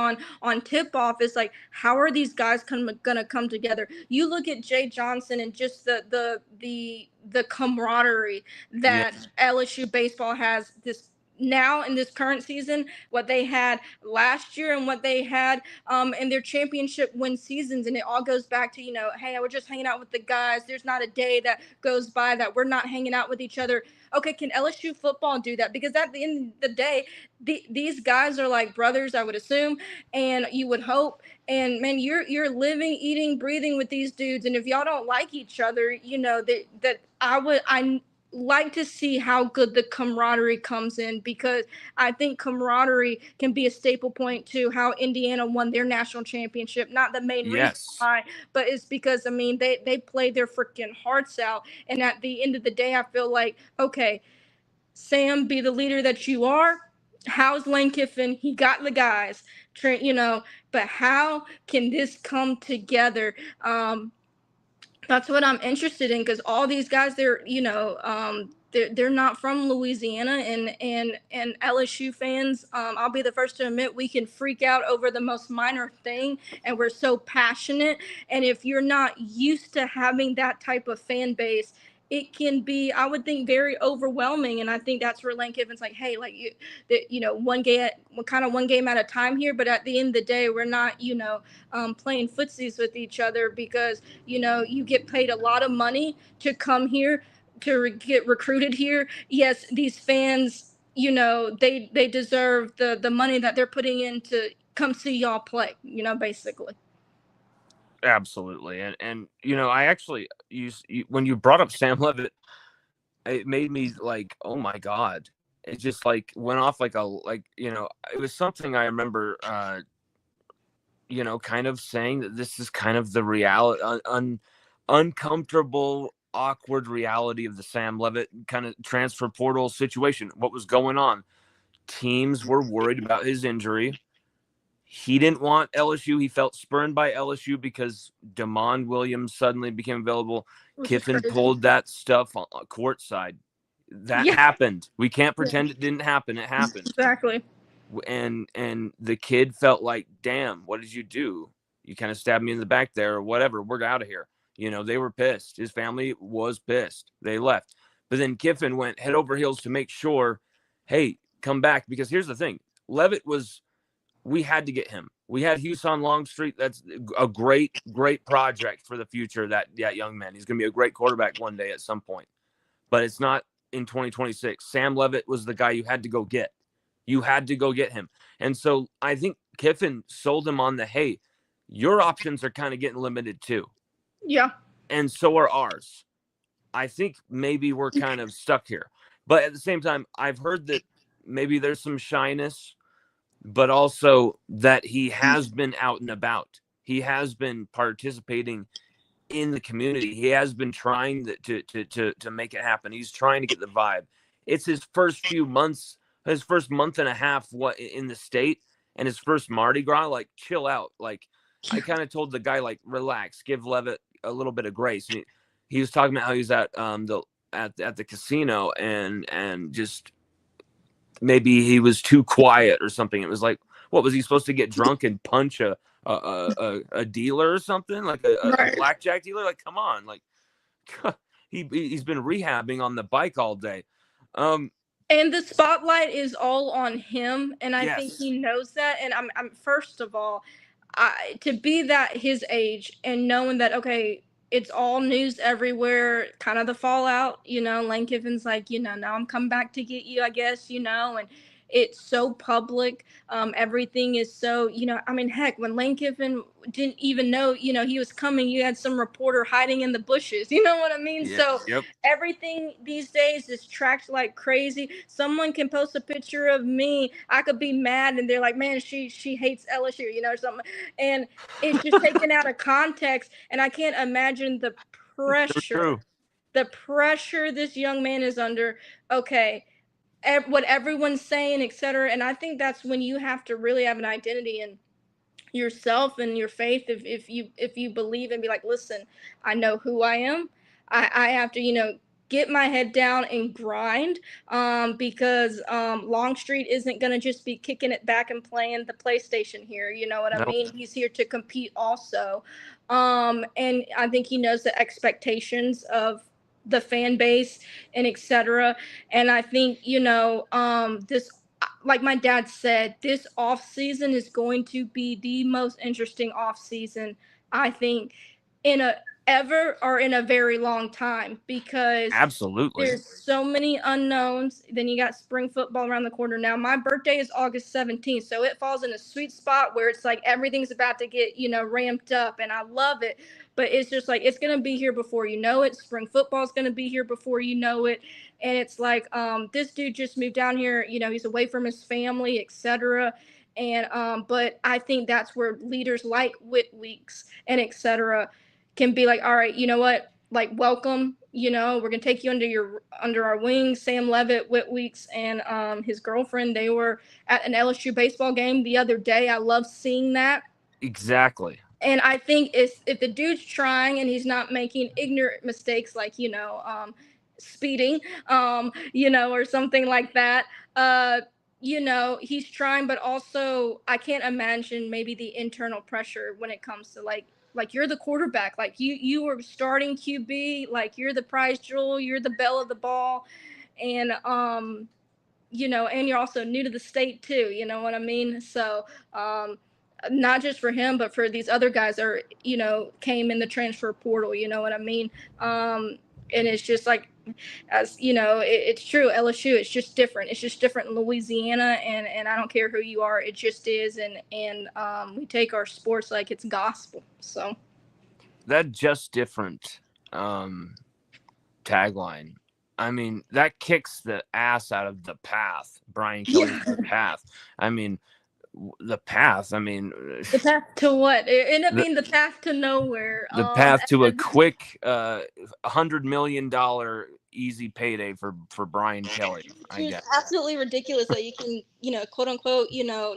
on tip off is like how are these guys gonna come together. You look at Jay Johnson and just the camaraderie yeah, that LSU baseball has this now in this current season, what they had last year and what they had in their championship win seasons. And it all goes back to, hey, we're just hanging out with the guys. There's not a day that goes by that we're not hanging out with each other. Okay, can LSU football do that? Because at the end of the day, these guys are like brothers, I would assume, and you would hope. And man, you're living, eating, breathing with these dudes. And if y'all don't like each other, that I like to see how good the camaraderie comes in, because I think camaraderie can be a staple point to how Indiana won their national championship. Not the main reason yes, why, but it's because I mean they played their freaking hearts out. And at the end of the day, I feel like, okay, Sam, be the leader that you are. How's Lane Kiffin? He got the guys, but how can this come together? That's what I'm interested in, because all these guys, they're not from Louisiana, and LSU fans, I'll be the first to admit we can freak out over the most minor thing, and we're so passionate. And if you're not used to having that type of fan base, it can be, I would think, very overwhelming. And I think that's where Lane Kiffin's like, hey, like one game at a time here. But at the end of the day, we're not playing footsies with each other, because you get paid a lot of money to come here, to get recruited here. Yes, these fans, they deserve the money that they're putting in to come see y'all play, basically. absolutely. And I actually when you brought up Sam Levitt, it made me like, oh my god, it just like went off it was something I remember kind of saying that this is kind of the reality, uncomfortable, awkward reality of the Sam Levitt kind of transfer portal situation, what was going on. teams were worried about his injury. He didn't want LSU. He felt spurned by LSU because Damon Williams suddenly became available. Which is Kiffin crazy. pulled that stuff on courtside. That Yeah. happened. We can't pretend it didn't happen. It happened. Exactly. And the kid felt like, damn, what did you do? You kind of stabbed me in the back there or whatever. We're out of here. They were pissed. His family was pissed. They left. But then Kiffin went head over heels to make sure, hey, come back. Because here's the thing. Levitt we had to get him. We had Houston Longstreet. That's a great, great project for the future, that young man. He's going to be a great quarterback one day at some point. But it's not in 2026. Sam Levitt was the guy you had to go get. You had to go get him. And so I think Kiffin sold him on the, hey, your options are kind of getting limited too. Yeah. And so are ours. I think maybe we're kind of stuck here. But at the same time, I've heard that maybe there's some shyness, but also that he has been out and about. He has been participating in the community. He has been trying to make it happen. He's trying to get the vibe. It's his first few months, his first month and a half in the state, and his first Mardi Gras. Like, chill out. Like, I kind of told the guy, like, relax, give Levitt a little bit of grace. He was talking about how he's at the casino and just maybe he was too quiet or something. It was like, what was he supposed to get drunk and punch a dealer or something, like a blackjack dealer? Like, come on, like he's been rehabbing on the bike all day. And the spotlight is all on him, and I think Yes. he knows that. And I'm first of all, to be that his age and knowing that, okay, it's all news everywhere, kind of the fallout, Lane Kiffin's like, now I'm coming back to get you, I guess, and it's so public. Everything is so, I mean, heck, when Lane Kiffin didn't even know, he was coming, you had some reporter hiding in the bushes. You know what I mean? Yeah, So yep. everything these days is tracked like crazy. Someone can post a picture of me. I could be mad and they're like, man, she hates LSU, or something. And it's just taken out of context. And I can't imagine the True. pressure this young man is under. Okay, what everyone's saying, etc. And I think that's when you have to really have an identity in yourself and your faith. If you believe and be like, listen, I know who I am. I have to, get my head down and grind, because Longstreet isn't going to just be kicking it back and playing the PlayStation here. You know what I mean? He's here to compete also. And I think he knows the expectations of the fan base and etc. And I think, this, like my dad said, this off season is going to be the most interesting off season, I think, in a very long time, because Absolutely. there's so many unknowns. Then you got spring football around the corner. Now my birthday is August 17th, so it falls in a sweet spot where it's like everything's about to get, ramped up, and I love it. But it's just like, it's going to be here before you know it. Spring football is going to be here before you know it. And it's like, this dude just moved down here, he's away from his family, etc. And but I think that's where leaders like Whit Weeks and etc. can be like, all right, you know what, like, welcome, we're gonna take you under our wings. Sam Levitt, Whit Weeks, and his girlfriend, they were at an LSU baseball game the other day. I love seeing that. Exactly. And I think if the dude's trying and he's not making ignorant mistakes like, speeding, or something like that, he's trying. But also, I can't imagine maybe the internal pressure when it comes to like you're the quarterback, like you were starting QB, like you're the prize jewel, you're the belle of the ball, and and you're also new to the state too. You know what I mean? So not just for him, but for these other guys that are, came in the transfer portal. You know what I mean? And it's just like, as it's true. LSU, it's just different. It's just different in Louisiana, and I don't care who you are. It just is, and we take our sports like it's gospel. So that just different tagline, I mean, that kicks the ass out of the path. Brian Kelly's The Path. I mean, the path. I mean, the path to what? It ended up being the path to nowhere. The path to a quick $100 million easy payday for Brian Kelly, I Just guess. absolutely ridiculous that you can, quote unquote,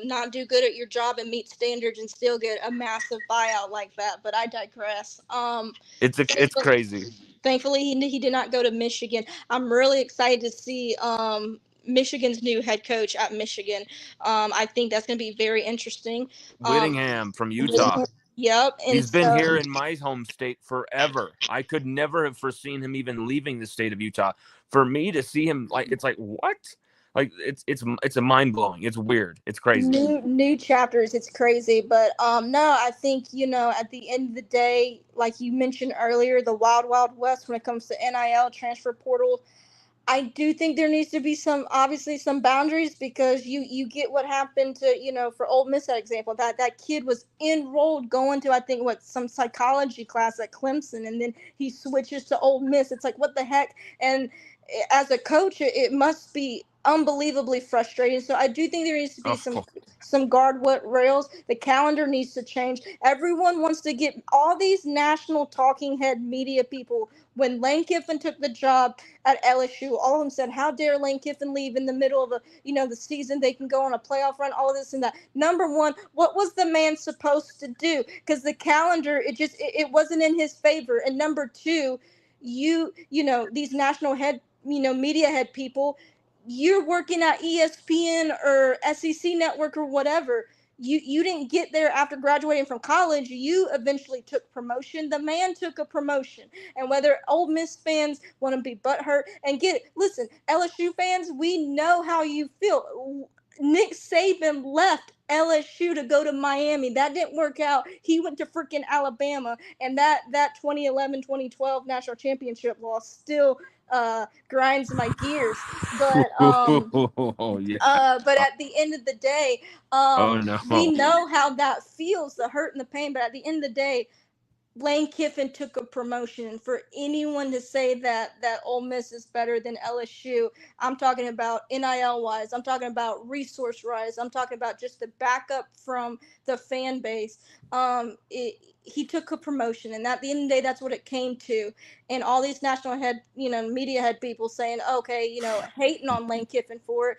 not do good at your job and meet standards and still get a massive buyout like that. But I digress. It's crazy. Thankfully, he did not go to Michigan. I'm really excited to see Michigan's new head coach at Michigan. I think that's going to be very interesting. Um, Whittingham from Utah. yep, and He's been so here in my home state forever. I could never have foreseen him even leaving the state of Utah. For me to see him, like, it's like, what? Like, it's a mind blowing. It's weird. It's crazy. new chapters. It's crazy, but no, I think at the end of the day, like you mentioned earlier, the wild west when it comes to NIL transfer portal. I do think there needs to be obviously some boundaries, because you get what happened to, for Ole Miss, that example, that kid was enrolled going to, I think, some psychology class at Clemson, and then he switches to Ole Miss. It's like, what the heck? And as a coach, it must be unbelievably frustrating. So I do think there needs to be Oh, some guard what rails. The calendar needs to change. Everyone wants to get all these national talking head media people. When Lane Kiffin took the job at LSU, all of them said, "How dare Lane Kiffin leave in the middle of the season? They can go on a playoff run." All of this and that. Number one, what was the man supposed to do? Because the calendar, it wasn't in his favor. And number two, these national head, media head people, you're working at ESPN or SEC Network or whatever. You didn't get there after graduating from college. You eventually took promotion. The man took a promotion. And whether Ole Miss fans want to be butthurt and listen, LSU fans, we know how you feel. Nick Saban left LSU to go to Miami. That didn't work out. He went to freaking Alabama, and that 2011-2012 national championship loss still grinds my gears. But yeah. at the end of the day, Oh no. we know how that feels, the hurt and the pain. But at the end of the day, Lane Kiffin took a promotion. And for anyone to say that Ole Miss is better than LSU, I'm talking about NIL wise. I'm talking about resource wise. I'm talking about just the backup from the fan base. He took a promotion, and at the end of the day, that's what it came to. And all these national head, media head people saying, okay, hating on Lane Kiffin for it.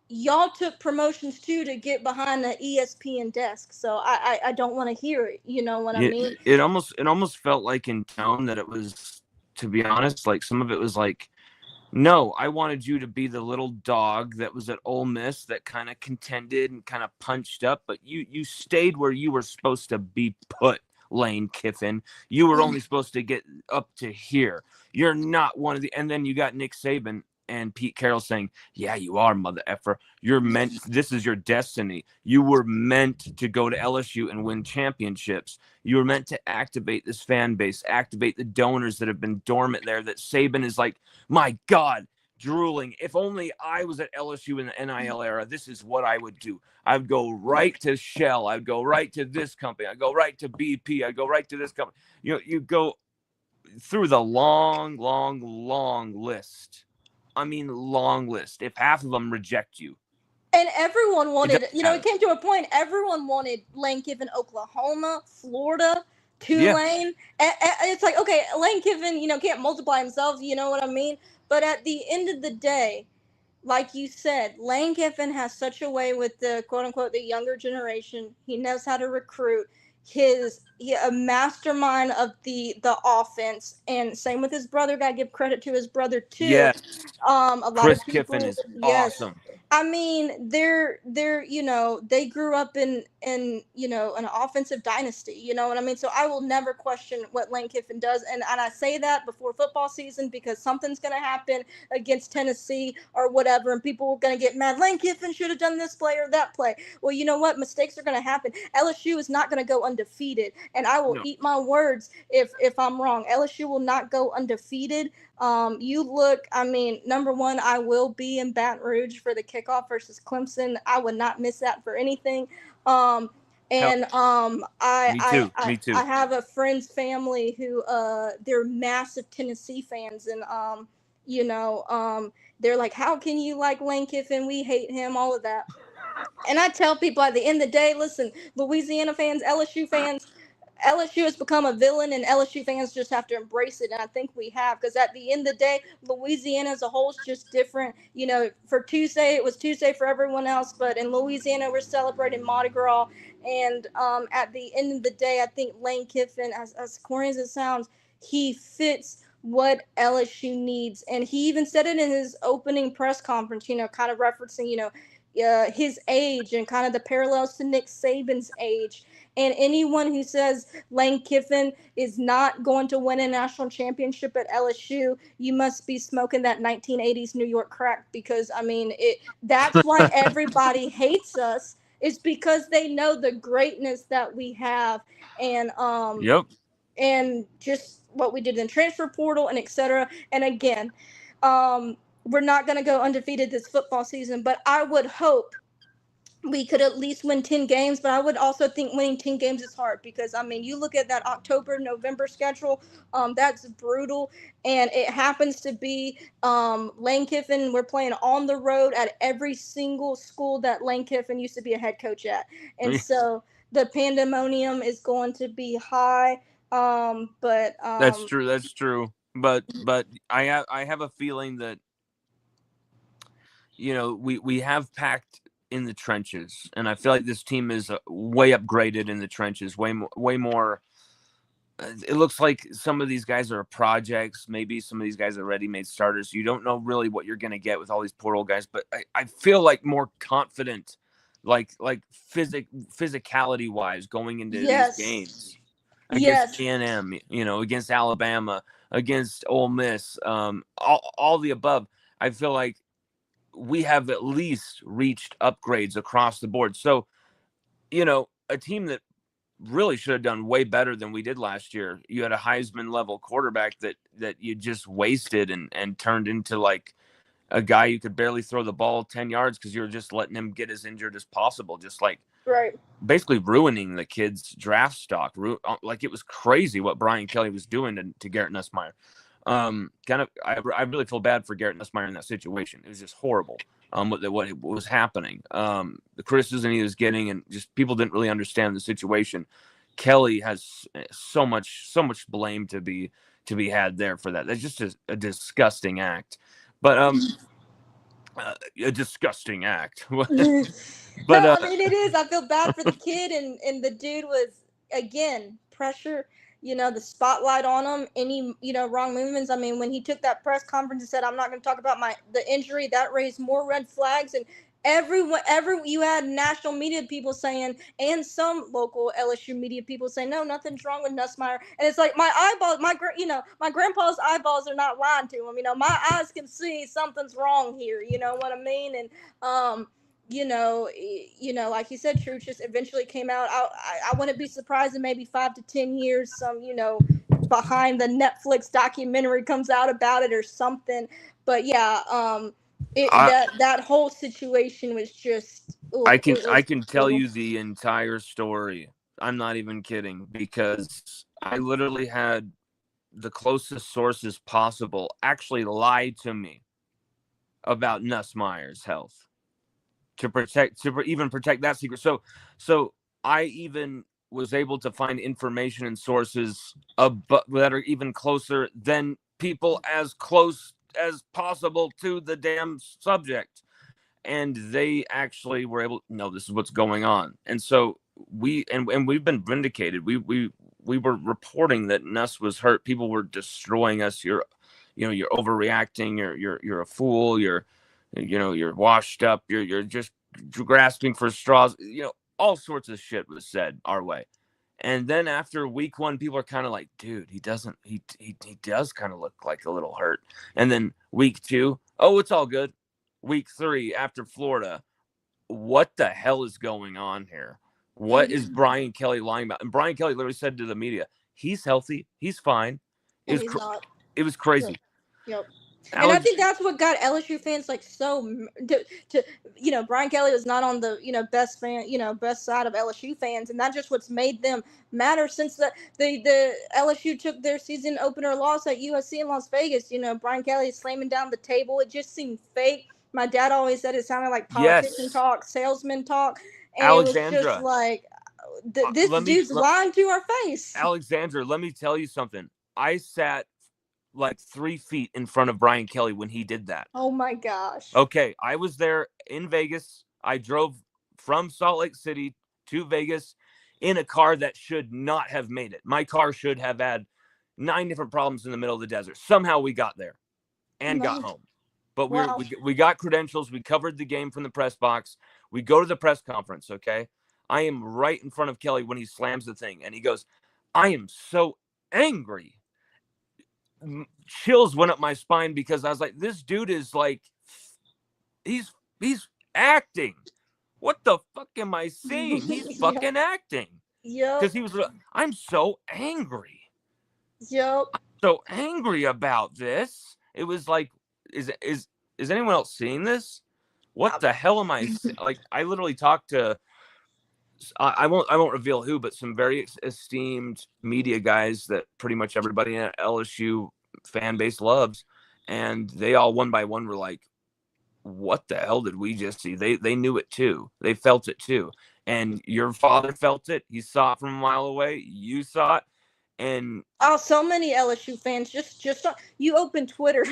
Y'all took promotions too to get behind the ESPN desk, so I don't want to hear it. You know what I mean? It almost felt like in tone that it was, to be honest, like some of it was like, no, I wanted you to be the little dog that was at Ole Miss that kind of contended and kind of punched up, but you stayed where you were supposed to be put, Lane Kiffin. You were only supposed to get up to here. You're not one of the. And then you got Nick Saban and Pete Carroll saying, "Yeah, you are, mother effer. You're meant. This is your destiny. You were meant to go to LSU and win championships. You were meant to activate this fan base, activate the donors that have been dormant there. That Saban is like, my God, drooling. If only I was at LSU in the NIL era, this is what I would do. I'd go right to Shell. I'd go right to this company. I'd go right to BP. I'd go right to this company. You go through the long list. I mean, long list. If half of them reject you, and everyone wanted, it it came to a point, everyone wanted Lane Kiffin, Oklahoma, Florida, yeah, Tulane. It's like, okay, Lane Kiffin, can't multiply himself, you know what I mean? But at the end of the day, like you said, Lane Kiffin has such a way with the quote unquote the younger generation. He knows how to recruit. A mastermind of the offense, and same with his brother. Gotta give credit to his brother too. yes. A lot Chris of Kiffin people, is yes. awesome. I mean, they're they grew up in an offensive dynasty. You know what I mean? So I will never question what Lane Kiffin does, and I say that before football season, because something's gonna happen against Tennessee or whatever, and people are gonna get mad. Lane Kiffin should have done this play or that play. Well, you know what? Mistakes are gonna happen. LSU is not gonna go undefeated, and I will No. eat my words if I'm wrong. LSU will not go undefeated. You look, I mean, number one, I will be in Baton Rouge for the kickoff versus Clemson. I would not miss that for anything. Hell, And me too. Me I too. have a friend's family who they're massive Tennessee fans, and they're like, how can you like Lane Kiffin? We hate him, all of that. And I tell people at the end of the day, listen, Louisiana fans, LSU fans, LSU has become a villain, and LSU fans just have to embrace it. And I think we have, because at the end of the day, Louisiana as a whole is just different. For Tuesday, it was Tuesday for everyone else, but in Louisiana, we're celebrating Mardi Gras. And at the end of the day, I think Lane Kiffin, as corny as it sounds, he fits what LSU needs. And he even said it in his opening press conference, kind of referencing, his age and kind of the parallels to Nick Saban's age. And anyone who says Lane Kiffin is not going to win a national championship at LSU, you must be smoking that 1980s New York crack, because I mean, that's why everybody hates us, is because they know the greatness that we have. And Yep. and just what we did in the transfer portal and etc. And again, we're not going to go undefeated this football season, but I would hope we could at least win 10 games. But I would also think winning 10 games is hard, because I mean, you look at that October November schedule, that's brutal. And it happens to be Lane Kiffin, we're playing on the road at every single school that Lane Kiffin used to be a head coach at. And so the pandemonium is going to be high. But That's true. That's true. But I have a feeling that we have packed in the trenches, and I feel like this team is way upgraded in the trenches, way more. It looks like some of these guys are projects. Maybe some of these guys are ready-made starters. You don't know really what you're going to get with all these portal guys, but I feel like more confident, like physicality wise, going into these yes, games against yes, A&M, against Alabama, against Ole Miss, all the above. I feel like we have at least reached upgrades across the board. So, a team that really should have done way better than we did last year. You had a Heisman level quarterback that you just wasted and turned into like a guy who could barely throw the ball 10 yards because you were just letting him get as injured as possible. Just like right. basically ruining the kid's draft stock. Like it was crazy what Brian Kelly was doing to Garrett Nussmeier. I really feel bad for Garrett Nussmeier in that situation. It was just horrible. What was happening, the criticism he was getting, and just people didn't really understand the situation. Kelly has so much blame to be had there for that. That's just a disgusting act. But a disgusting act. No, But I mean it is. I feel bad for the kid, and the dude was, again, pressure. The spotlight on him. Any wrong movements. I mean, when he took that press conference and said, "I'm not going to talk about the injury," that raised more red flags. And you had national media people saying, and some local LSU media people saying, "No, nothing's wrong with Nussmeier." And it's like my eyeballs, my grandpa's eyeballs are not lying to him. My eyes can see something's wrong here. You know what I mean? And like you said, Truth just eventually came out. I wouldn't be surprised in maybe 5 to 10 years, some behind the Netflix documentary comes out about it or something. But yeah, that whole situation was just, I ugh, can it I was can tell brutal. you the entire story. I'm not even kidding, because I literally had the closest sources possible actually lie to me about Nussmeier's health even protect that secret. So I even was able to find information and sources that are even closer than people as close as possible to the damn subject, and they actually were able to know this is what's going on. And so we've been vindicated. We were reporting that Nuss was hurt. People were destroying us. You're overreacting. You're a fool. You're washed up. You're just grasping for straws. All sorts of shit was said our way. And then after week one, people are kind of like, dude, he does kind of look like a little hurt. And then week two, oh, it's all good. Week three, after Florida, what the hell is going on here? What is Brian Kelly lying about? And Brian Kelly literally said to the media, he's healthy. He's fine. It And was he's not. it was Yep. crazy. Yep. And I Alex, think that's what got LSU fans like to Brian Kelly was not on the best side of LSU fans, and that's just what's made them matter since the LSU took their season opener loss at USC in Las Vegas. Brian Kelly slamming down the table. It just seemed fake. My dad always said it sounded like politician yes, talk, salesman talk, and it was just Alexandra. like, This dude's lying to our face. Alexandra, let me tell you something. I sat like 3 feet in front of Brian Kelly when he did that. Oh my gosh. Okay, I was there in Vegas. I drove from Salt Lake City to Vegas in a car that should not have made it. My car should have had 9 different problems in the middle of the desert. Somehow we got there and got home. But Wow. we got credentials. We covered the game from the press box. We go to the press conference, okay? I am right in front of Kelly when he slams the thing, and he goes, I am so angry. Chills went up my spine because I was like, this dude is like, he's acting. What the fuck am I seeing? He's fucking acting. Yep. Because he was, I'm so angry. Yep. I'm so angry about this. It was like, is anyone else seeing this? What the hell am I like? I literally talked to, I won't reveal who, but some very esteemed media guys that pretty much everybody in LSU fan base loves, and they all one by one were like, what the hell did we just see? They knew it too. They felt it too. And your father felt it. He saw it from a mile away. You saw it. And so many LSU fans just you open Twitter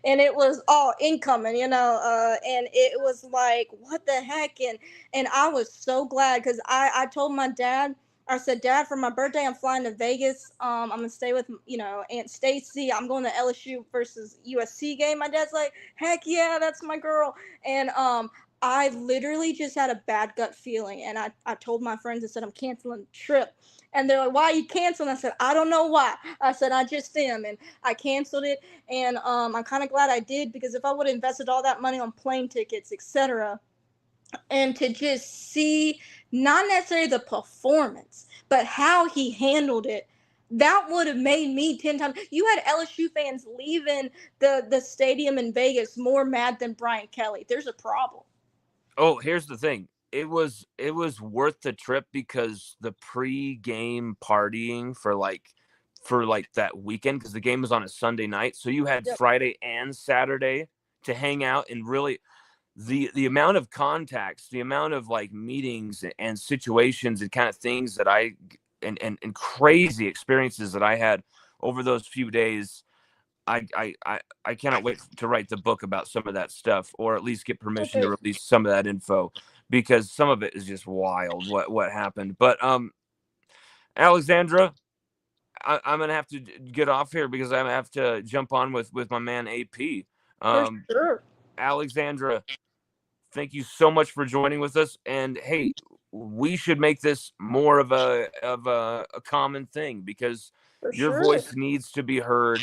and it was all incoming, and it was like, what the heck? And I was so glad, because I told my dad, I said, Dad, for my birthday, I'm flying to Vegas. I'm gonna stay with Aunt Stacy. I'm going to LSU versus USC game. My dad's like, heck yeah, that's my girl. And I literally just had a bad gut feeling, and I told my friends, I said, I'm canceling the trip. And they're like, why are you canceling? I said, I don't know why. I said, I just am. And I canceled it. And I'm kind of glad I did, because if I would have invested all that money on plane tickets, etc., and to just see not necessarily the performance, but how he handled it, that would have made me 10 times. You had LSU fans leaving the stadium in Vegas more mad than Brian Kelly. There's a problem. oh, here's the thing. It was worth the trip because the pre-game partying for like that weekend, because the game was on a Sunday night. So you had Friday and Saturday to hang out, and really the amount of contacts, the amount of like meetings and situations and kind of things that and crazy experiences that I had over those few days. I cannot wait to write the book about some of that stuff, or at least get permission to release some of that info, because some of it is just wild what happened. But Alexandra, I'm gonna have to get off here because I have to jump on with my man AP. For sure. Alexandra, thank you so much for joining with us. And hey, we should make this more of a common thing, because your voice needs to be heard.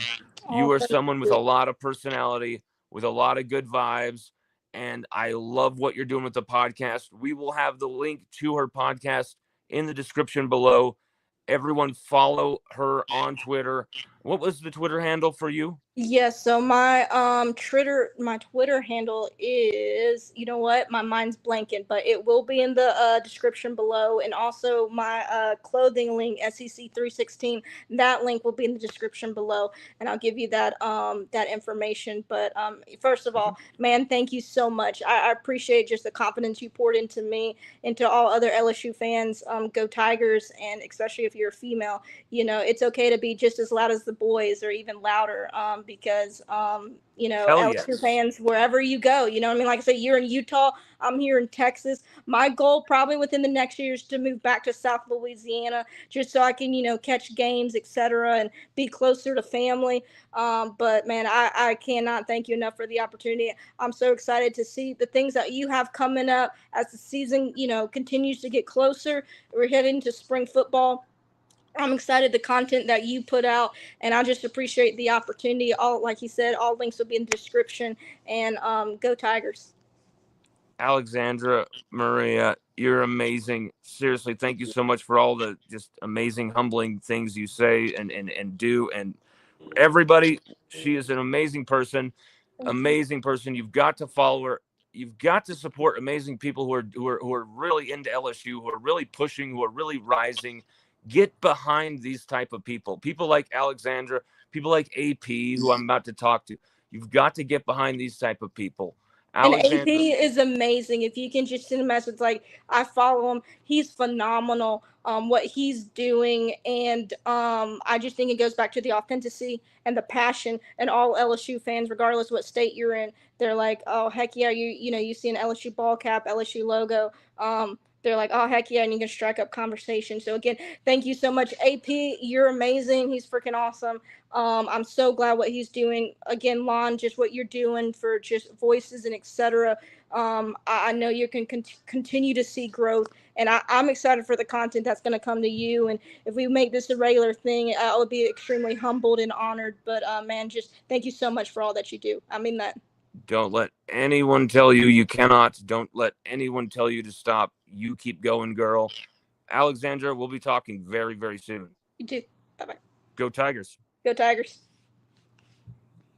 You are someone with a lot of personality, with a lot of good vibes, and I love what you're doing with the podcast. We will have the link to her podcast in the description below. Everyone follow her on Twitter. What was the Twitter handle for you? Yes, so my Twitter handle is, you know what, my mind's blanking, but it will be in the description below, and also my clothing link, SEC316, that link will be in the description below, and I'll give you that that information. But first of all, man, thank you so much. I appreciate just the confidence you poured into me, into all other LSU fans. Go Tigers, and especially if you're a female, it's okay to be just as loud as the boys, or even louder. Because LSU fans, wherever you go, you know what I mean? Like I say, you're in Utah, I'm here in Texas. My goal probably within the next year is to move back to South Louisiana, just so I can, catch games, etc., and be closer to family. But man, I cannot thank you enough for the opportunity. I'm so excited to see the things that you have coming up as the season, continues to get closer. We're heading to spring football. I'm excited the content that you put out, and I just appreciate the opportunity. All, like you said, all links will be in the description, and go Tigers. Alexandra Maria, you're amazing. Seriously, thank you so much for all the just amazing, humbling things you say and do. And everybody, she is an amazing person. Amazing person. You've got to follow her. You've got to support amazing people who are really into LSU, who are really pushing, who are really rising. Get behind these type of people. People like Alexandra, people like AP, who I'm about to talk to. You've got to get behind these type of people. And Alexandra, AP is amazing. If you can just send a message like, I follow him, he's phenomenal. What he's doing, and I just think it goes back to the authenticity and the passion. And all LSU fans, regardless what state you're in, they're like, oh heck yeah, you see an LSU ball cap, LSU logo. They're like, oh heck yeah, and you can strike up conversation. So again, thank you so much, AP. You're amazing. He's freaking awesome. I'm so glad what he's doing. Again, Lon, just what you're doing for just voices and etc. I know you can continue to see growth, and I'm excited for the content that's going to come to you. And if we make this a regular thing, I will be extremely humbled and honored. But man, just thank you so much for all that you do. I mean that. don't let anyone tell you you cannot. Don't let anyone tell you to stop. You keep going, girl. Alexandra, we'll be talking very, very soon. You too. Bye bye. Go Tigers. Go Tigers.